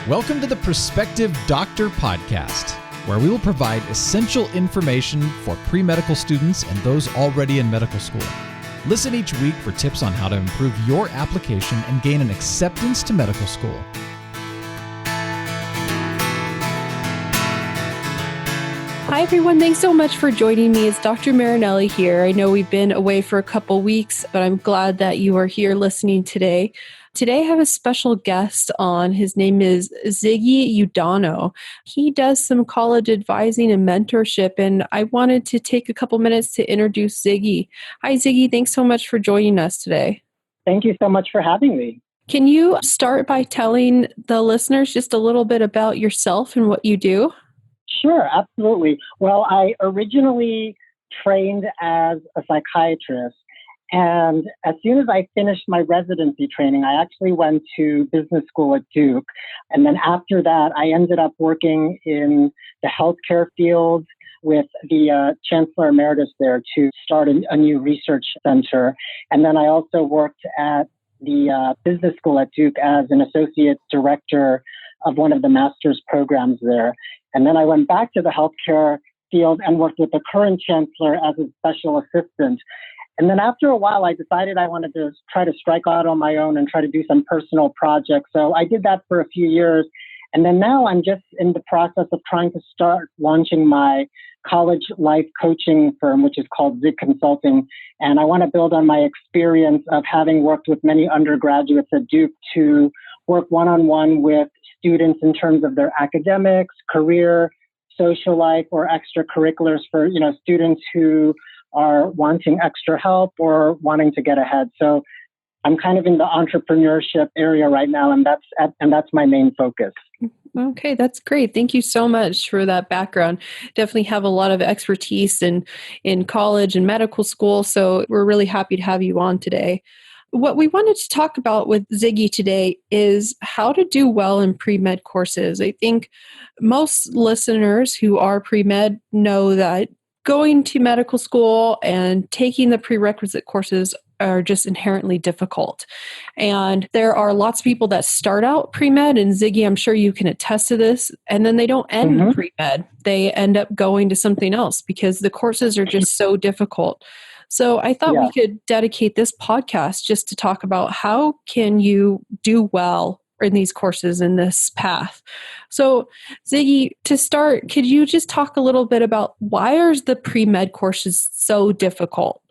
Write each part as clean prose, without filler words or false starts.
Welcome to the Prospective Doctor Podcast, where we will provide essential information for pre-medical students and those already in medical school. Listen each week for tips on how to improve your application and gain an acceptance to medical school. Hi, everyone. Thanks so much for joining me. It's Dr. Marinelli here. I know we've been away for a couple weeks, but I'm glad that you are here listening today. Today, I have a special guest on. His name is Ziggy Yoediono. He does some college advising and mentorship, and I wanted to take a couple minutes to introduce Ziggy. Hi, Ziggy. Thanks so much for joining us today. Thank you so much for having me. Can you start by telling the listeners just a little bit about yourself and what you do? Sure, absolutely. Well, I originally trained as a psychiatrist. And as soon as I finished my residency training, I actually went to business school at Duke. And then after that, I ended up working in the healthcare field with the Chancellor Emeritus there to start a new research center. And then I also worked at the business school at Duke as an associate director of one of the master's programs there. And then I went back to the healthcare field and worked with the current chancellor as a special assistant. And then after a while, I decided I wanted to try to strike out on my own and try to do some personal projects. So I did that for a few years. And then now I'm just in the process of trying to start launching my college life coaching firm, which is called Zig Consulting. And I want to build on my experience of having worked with many undergraduates at Duke to work one-on-one with students in terms of their academics, career, social life, or extracurriculars for, students who are wanting extra help or wanting to get ahead. So I'm kind of in the entrepreneurship area right now, and that's my main focus. Okay, that's great. Thank you so much for that background. Definitely have a lot of expertise in college and medical school, so we're really happy to have you on today. What we wanted to talk about with Ziggy today is how to do well in pre-med courses. I think most listeners who are pre-med know that going to medical school and taking the prerequisite courses are just inherently difficult. And there are lots of people that start out pre-med, and Ziggy, I'm sure you can attest to this, and then they don't end pre-med. They end up going to something else because the courses are just so difficult. So I thought we could dedicate this podcast just to talk about how can you do well in these courses in this path. So Ziggy, to start, could you just talk a little bit about why are the pre-med courses so difficult?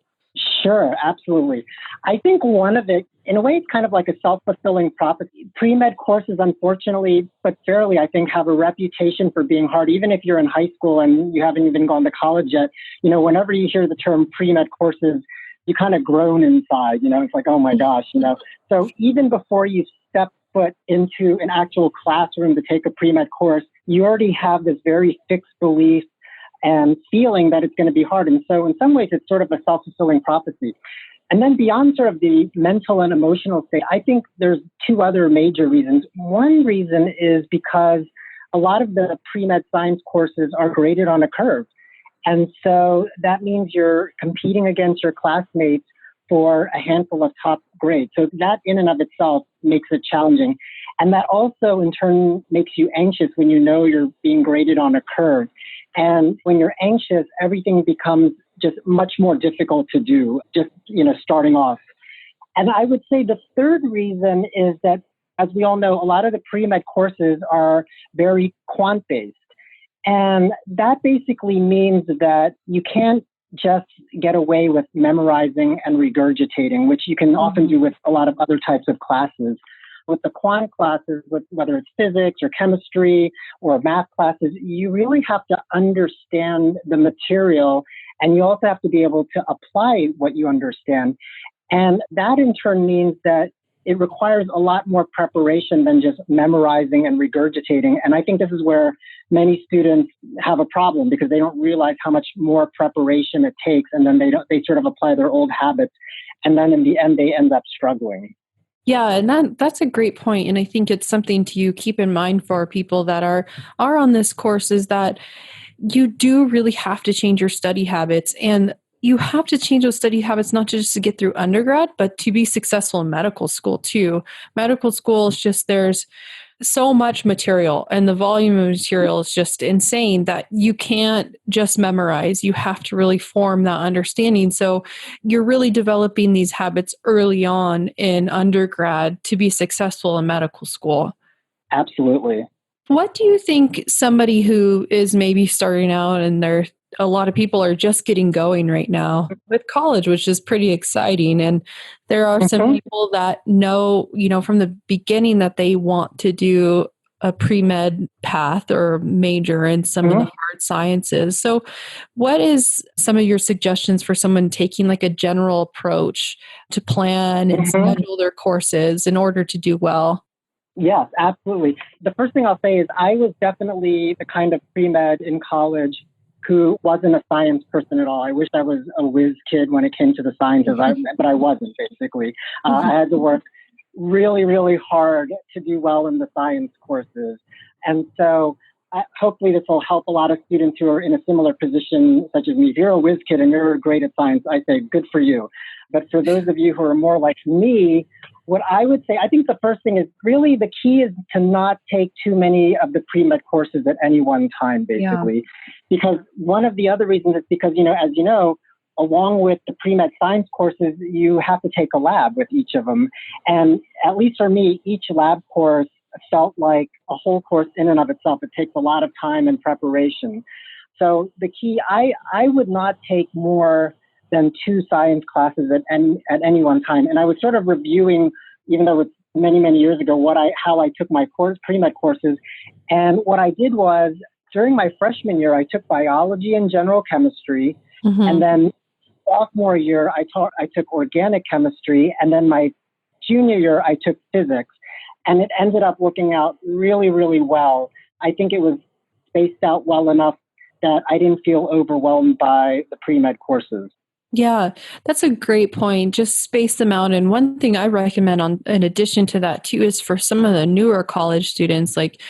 Sure, absolutely. I think one of it, in a way, it's kind of like a self-fulfilling prophecy. Pre-med courses, unfortunately, but fairly, I think, have a reputation for being hard. Even if you're in high school and you haven't even gone to college yet, whenever you hear the term pre-med courses, you kind of groan inside, it's like, oh my gosh, So even before you step foot into an actual classroom to take a pre-med course, you already have this very fixed belief and feeling that it's going to be hard. And so in some ways, it's sort of a self-fulfilling prophecy. And then beyond sort of the mental and emotional state, I think there's two other major reasons. One reason is because a lot of the pre-med science courses are graded on a curve. And so that means you're competing against your classmates for a handful of top grades. So that in and of itself makes it challenging. And that also in turn makes you anxious when you know you're being graded on a curve. And when you're anxious, everything becomes just much more difficult to do, just, starting off. And I would say the third reason is that, as we all know, a lot of the pre-med courses are very quant-based. And that basically means that you can't just get away with memorizing and regurgitating, which you can often do with a lot of other types of classes. With the quant classes, whether it's physics or chemistry or math classes, you really have to understand the material, and you also have to be able to apply what you understand. And that in turn means that it requires a lot more preparation than just memorizing and regurgitating. And I think this is where many students have a problem because they don't realize how much more preparation it takes, and then they sort of apply their old habits. And then in the end, they end up struggling. Yeah, and that's a great point. And I think it's something to keep in mind for people that are on this course is that you do really have to change your study habits. And you have to change those study habits, not just to get through undergrad, but to be successful in medical school too. Medical school is just, there's so much material, and the volume of material is just insane that you can't just memorize. You have to really form that understanding. So you're really developing these habits early on in undergrad to be successful in medical school. Absolutely. What do you think somebody who is maybe starting out and a lot of people are just getting going right now with college, which is pretty exciting. And there are some people that know, from the beginning that they want to do a pre-med path or major in some of the hard sciences. So what is some of your suggestions for someone taking like a general approach to plan and schedule their courses in order to do well? Yes, absolutely. The first thing I'll say is I was definitely the kind of pre-med in college who wasn't a science person at all. I wish I was a whiz kid when it came to the sciences, but I wasn't, basically. I had to work really, really hard to do well in the science courses. And so hopefully this will help a lot of students who are in a similar position, such as me. If you're a whiz kid and you're great at science, I say good for you. But for those of you who are more like me, what I would say, I think the first thing is really the key is to not take too many of the pre-med courses at any one time, basically. Yeah. Because one of the other reasons is because, as you know, along with the pre-med science courses, you have to take a lab with each of them. And at least for me, each lab course felt like a whole course in and of itself. It takes a lot of time and preparation. So the key, I would not take more than 2 science classes at any one time. And I was sort of reviewing, even though it's many, many years ago, how I took my pre-med courses. And what I did was, during my freshman year, I took biology and general chemistry. And then sophomore year, I took organic chemistry. And then my junior year, I took physics. And it ended up working out really, really well. I think it was spaced out well enough that I didn't feel overwhelmed by the pre-med courses. Yeah, that's a great point. Just space them out. And one thing I recommend in addition to that too, is for some of the newer college students like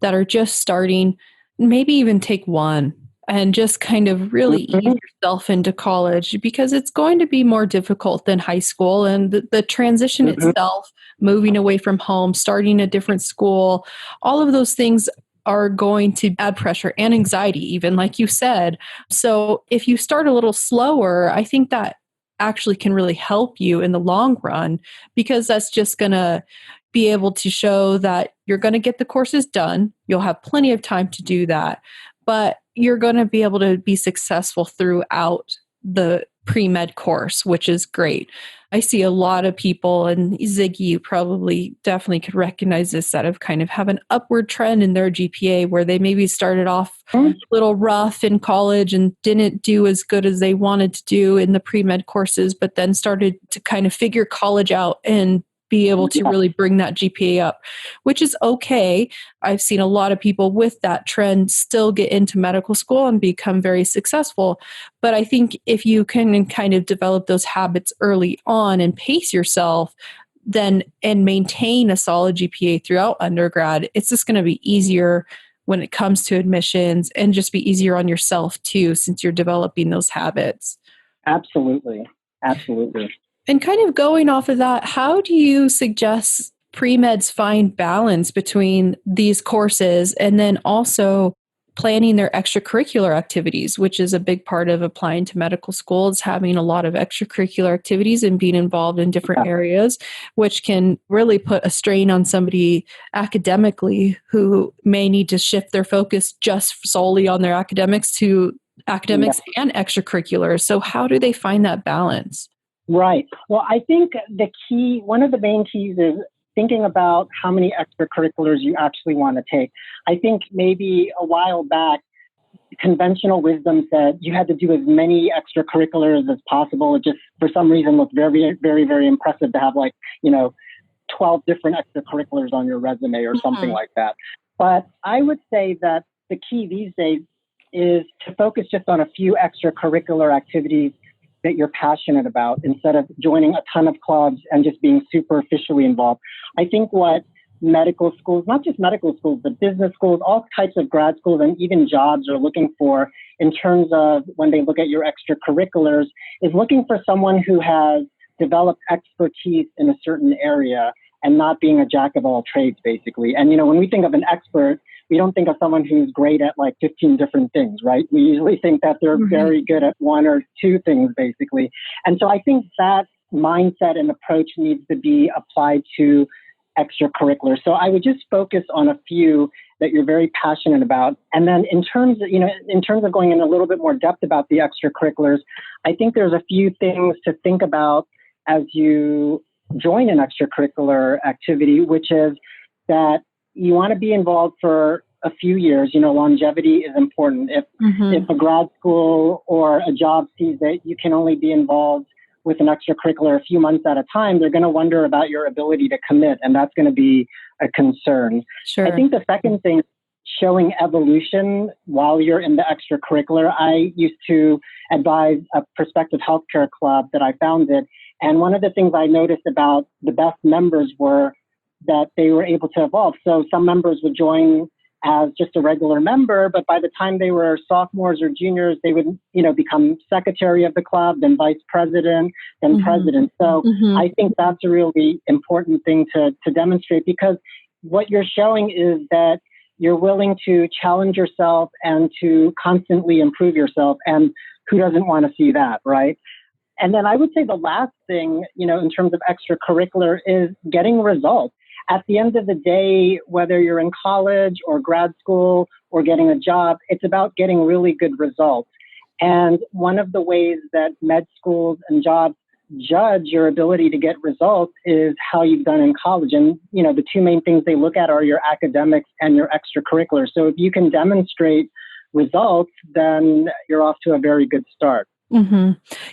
that are just starting, maybe even take one and just kind of really ease yourself into college, because it's going to be more difficult than high school. And the transition itself, moving away from home, starting a different school, all of those things are going to add pressure and anxiety, even like you said. So if you start a little slower, I think that actually can really help you in the long run, because that's just going to be able to show that you're going to get the courses done. You'll have plenty of time to do that, but you're going to be able to be successful throughout the pre-med course, which is great. I see a lot of people, and Ziggy, you probably definitely could recognize this, that have an upward trend in their GPA, where they maybe started off a little rough in college and didn't do as good as they wanted to do in the pre-med courses, but then started to kind of figure college out and be able to really bring that GPA up, which is okay. I've seen a lot of people with that trend still get into medical school and become very successful. But I think if you can kind of develop those habits early on and pace yourself, then and maintain a solid GPA throughout undergrad, it's just going to be easier when it comes to admissions, and just be easier on yourself too, since you're developing those habits. Absolutely. Absolutely. And kind of going off of that, how do you suggest pre-meds find balance between these courses and then also planning their extracurricular activities, which is a big part of applying to medical school, is having a lot of extracurricular activities and being involved in different areas, which can really put a strain on somebody academically who may need to shift their focus just solely on their academics to academics and extracurriculars. So how do they find that balance? Right. Well, I think one of the main keys is thinking about how many extracurriculars you actually want to take. I think maybe a while back, conventional wisdom said you had to do as many extracurriculars as possible. It just, for some reason, looked very, very, very impressive to have 12 different extracurriculars on your resume or something like that. But I would say that the key these days is to focus just on a few extracurricular activities that you're passionate about, instead of joining a ton of clubs and just being superficially involved. I think what medical schools, not just medical schools, but business schools, all types of grad schools, and even jobs are looking for in terms of when they look at your extracurriculars, is looking for someone who has developed expertise in a certain area and not being a jack of all trades, basically. And, when we think of an expert, we don't think of someone who's great at like 15 different things, right? We usually think that they're very good at one or two things, basically. And so I think that mindset and approach needs to be applied to extracurricular. So I would just focus on a few that you're very passionate about. And then in terms of going in a little bit more depth about the extracurriculars, I think there's a few things to think about as you join an extracurricular activity, which is that you want to be involved for a few years. Longevity is important. If a grad school or a job sees that you can only be involved with an extracurricular a few months at a time, they're going to wonder about your ability to commit, and that's going to be a concern. Sure. I think the second thing, showing evolution while you're in the extracurricular. I used to advise a prospective healthcare club that I founded, and one of the things I noticed about the best members were that they were able to evolve. So some members would join as just a regular member, but by the time they were sophomores or juniors, they would, become secretary of the club, then vice president, then president. So I think that's a really important thing to demonstrate, because what you're showing is that you're willing to challenge yourself and to constantly improve yourself. And who doesn't want to see that, right? And then I would say the last thing, in terms of extracurricular is getting results. At the end of the day, whether you're in college or grad school or getting a job, it's about getting really good results. And one of the ways that med schools and jobs judge your ability to get results is how you've done in college. And, the two main things they look at are your academics and your extracurricular. So if you can demonstrate results, then you're off to a very good start.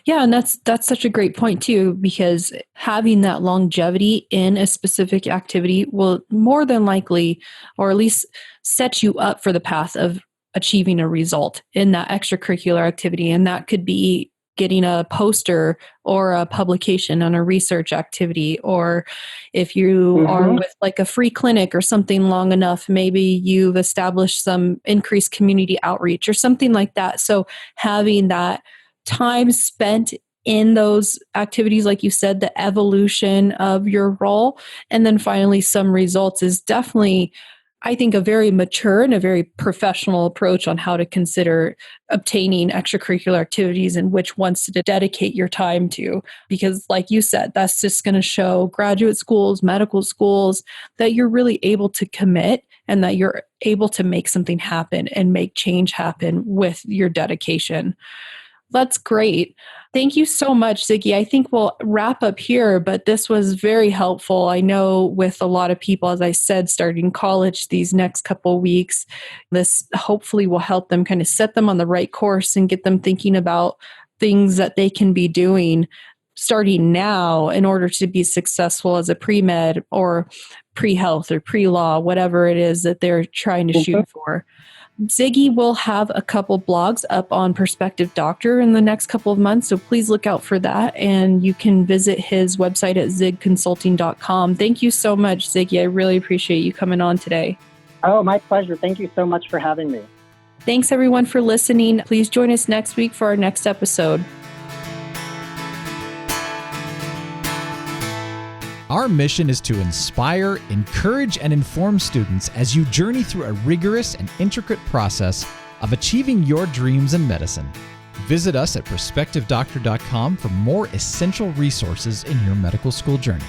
Yeah, and that's such a great point too, because having that longevity in a specific activity will more than likely, or at least set you up for the path of achieving a result in that extracurricular activity. And that could be getting a poster or a publication on a research activity, or if you are with like a free clinic or something long enough, maybe you've established some increased community outreach or something like that. So having that time spent in those activities, like you said, the evolution of your role, and then finally some results is definitely, I think, a very mature and a very professional approach on how to consider obtaining extracurricular activities and which ones to dedicate your time to. Because like you said, that's just going to show graduate schools, medical schools, that you're really able to commit and that you're able to make something happen and make change happen with your dedication. That's great. Thank you so much, Ziggy. I think we'll wrap up here, but this was very helpful. I know with a lot of people, as I said, starting college these next couple of weeks, this hopefully will help them kind of set them on the right course and get them thinking about things that they can be doing starting now in order to be successful as a pre-med or pre-health or pre-law, whatever it is that they're trying to shoot for. Ziggy will have a couple blogs up on Prospective Doctor in the next couple of months, so please look out for that. And you can visit his website at zigconsulting.com. Thank you so much, Ziggy. I really appreciate you coming on today. Oh, my pleasure. Thank you so much for having me. Thanks, everyone, for listening. Please join us next week for our next episode. Our mission is to inspire, encourage, and inform students as you journey through a rigorous and intricate process of achieving your dreams in medicine. Visit us at prospectivedoctor.com for more essential resources in your medical school journey.